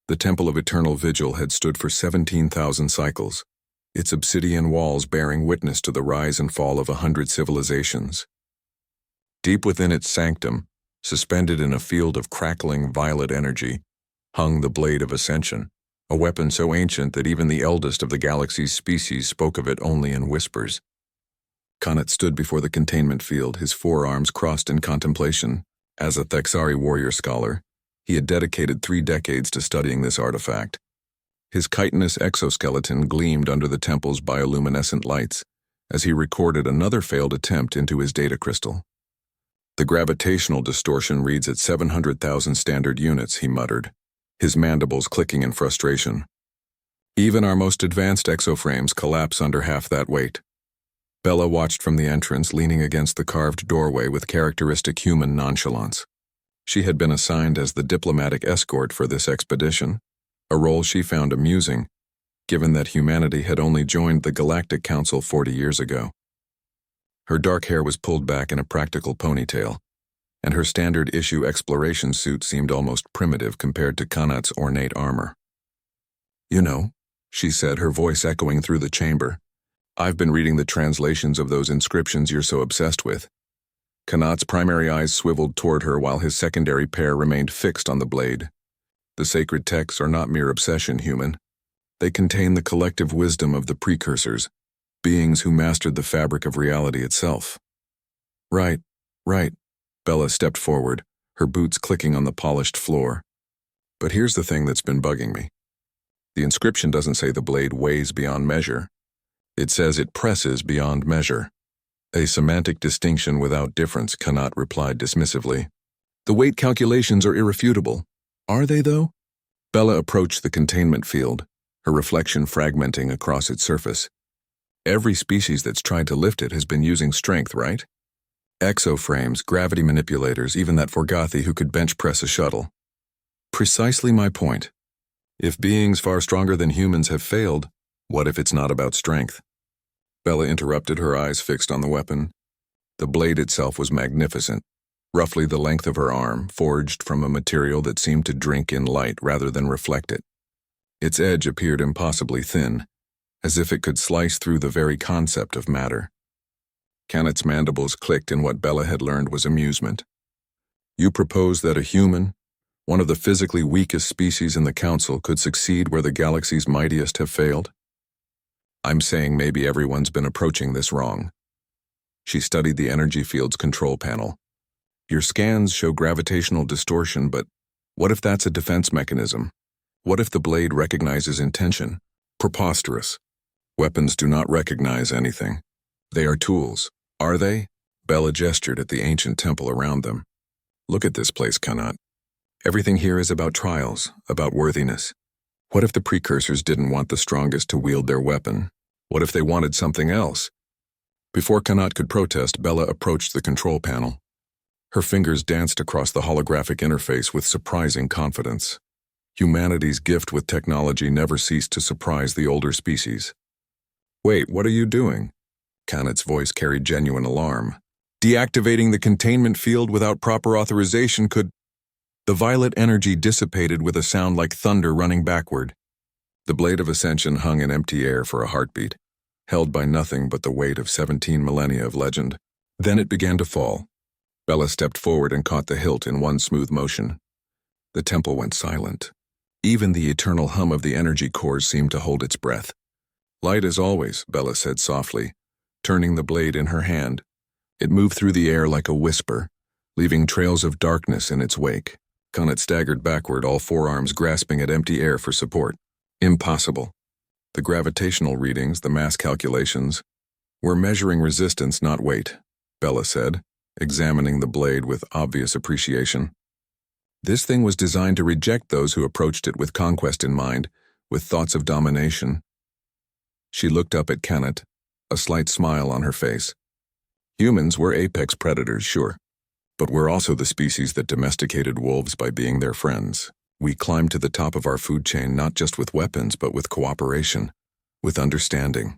The Temple of Eternal Vigil had stood for 17,000 cycles, its obsidian walls bearing witness to the rise and fall of 100 civilizations. Deep within its sanctum, suspended in a field of crackling violet energy, hung the Blade of Ascension, a weapon so ancient that even the eldest of the galaxy's species spoke of it only in whispers. Kanat stood before the containment field, his forearms crossed in contemplation. As a Thexari warrior scholar, he had dedicated 3 decades to studying this artifact. His chitinous exoskeleton gleamed under the temple's bioluminescent lights as he recorded another failed attempt into his data crystal. The gravitational distortion reads at 700,000 standard units, he muttered, his mandibles clicking in frustration. Even our most advanced exoframes collapse under half that weight. Bella watched from the entrance, leaning against the carved doorway with characteristic human nonchalance. She had been assigned as the diplomatic escort for this expedition, a role she found amusing, given that humanity had only joined the Galactic Council 40 years ago. Her dark hair was pulled back in a practical ponytail, and her standard-issue exploration suit seemed almost primitive compared to Kanat's ornate armor. "You know," she said, her voice echoing through the chamber, "I've been reading the translations of those inscriptions you're so obsessed with." Kanat's primary eyes swiveled toward her while his secondary pair remained fixed on the blade. "The sacred texts are not mere obsession, human. They contain the collective wisdom of the precursors, beings who mastered the fabric of reality itself." Right. Bella stepped forward, her boots clicking on the polished floor. "But here's the thing that's been bugging me. The inscription doesn't say the blade weighs beyond measure. It says it presses beyond measure." "A semantic distinction without difference," Kanat replied dismissively. "The weight calculations are irrefutable." "Are they, though?" Bella approached the containment field, her reflection fragmenting across its surface. "Every species that's tried to lift it has been using strength, right? Exoframes, gravity manipulators, even that Forgothi who could bench press a shuttle." "Precisely my point. If beings far stronger than humans have failed, what if it's not about strength?" Bella interrupted, her eyes fixed on the weapon. The blade itself was magnificent, roughly the length of her arm, forged from a material that seemed to drink in light rather than reflect it. Its edge appeared impossibly thin, as if it could slice through the very concept of matter. Kanat's mandibles clicked in what Bella had learned was amusement. "You propose that a human, one of the physically weakest species in the Council, could succeed where the galaxy's mightiest have failed?" "I'm saying maybe everyone's been approaching this wrong." She studied the energy field's control panel. "Your scans show gravitational distortion, but what if that's a defense mechanism? What if the blade recognizes intention?" "Preposterous. Weapons do not recognize anything. They are tools." "Are they?" Bella gestured at the ancient temple around them. "Look at this place, Kanat. Everything here is about trials, about worthiness. What if the precursors didn't want the strongest to wield their weapon? What if they wanted something else?" Before Kanat could protest, Bella approached the control panel. Her fingers danced across the holographic interface with surprising confidence. Humanity's gift with technology never ceased to surprise the older species. "Wait, what are you doing?" Kanat's voice carried genuine alarm. "Deactivating the containment field without proper authorization could—" The violet energy dissipated with a sound like thunder running backward. The Blade of Ascension hung in empty air for a heartbeat, held by nothing but the weight of 17 millennia of legend. Then it began to fall. Bella stepped forward and caught the hilt in one smooth motion. The temple went silent. Even the eternal hum of the energy cores seemed to hold its breath. "Light as always," Bella said softly, turning the blade in her hand. It moved through the air like a whisper, leaving trails of darkness in its wake. Kanat staggered backward, all forearms grasping at empty air for support. Impossible. The gravitational readings, the mass calculations, were measuring resistance, not weight, Bella said, examining the blade with obvious appreciation. This thing was designed to reject those who approached it with conquest in mind, with thoughts of domination. She looked up at Kanat, a slight smile on her face. "Humans were apex predators, sure. But we're also the species that domesticated wolves by being their friends. We climbed to the top of our food chain not just with weapons, but with cooperation, with understanding."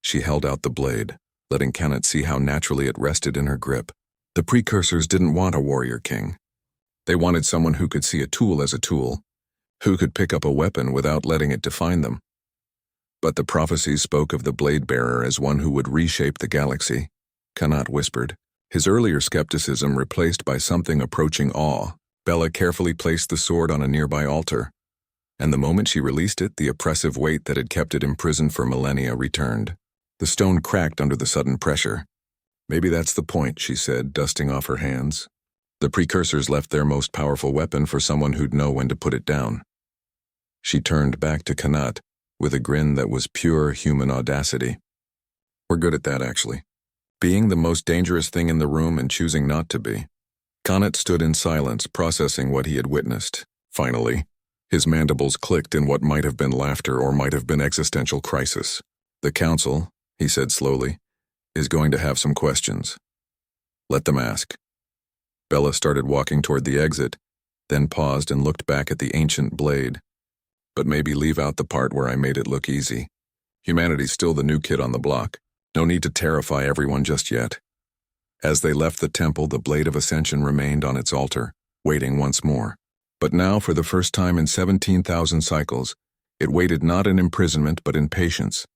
She held out the blade, letting Kanat see how naturally it rested in her grip. The precursors didn't want a warrior king. They wanted someone who could see a tool as a tool, Who could pick up a weapon without letting it define them? But the prophecies spoke of the blade-bearer as one who would reshape the galaxy, Kanat whispered, his earlier skepticism replaced by something approaching awe. Bella carefully placed the sword on a nearby altar, and the moment she released it, the oppressive weight that had kept it imprisoned for millennia returned. The stone cracked under the sudden pressure. Maybe that's the point, she said, dusting off her hands. The precursors left their most powerful weapon for someone who'd know when to put it down. She turned back to Kanat with a grin that was pure human audacity. We're good at that, actually. Being the most dangerous thing in the room and choosing not to be. Kanat stood in silence, processing what he had witnessed. Finally, his mandibles clicked in what might have been laughter or might have been existential crisis. The council, he said slowly, is going to have some questions. Let them ask. Bella started walking toward the exit, then paused and looked back at the ancient blade. But maybe leave out the part where I made it look easy. Humanity's still the new kid on the block. No need to terrify everyone just yet. As they left the temple, the Blade of Ascension remained on its altar, waiting once more. But now, for the first time in 17,000 cycles, it waited not in imprisonment but in patience.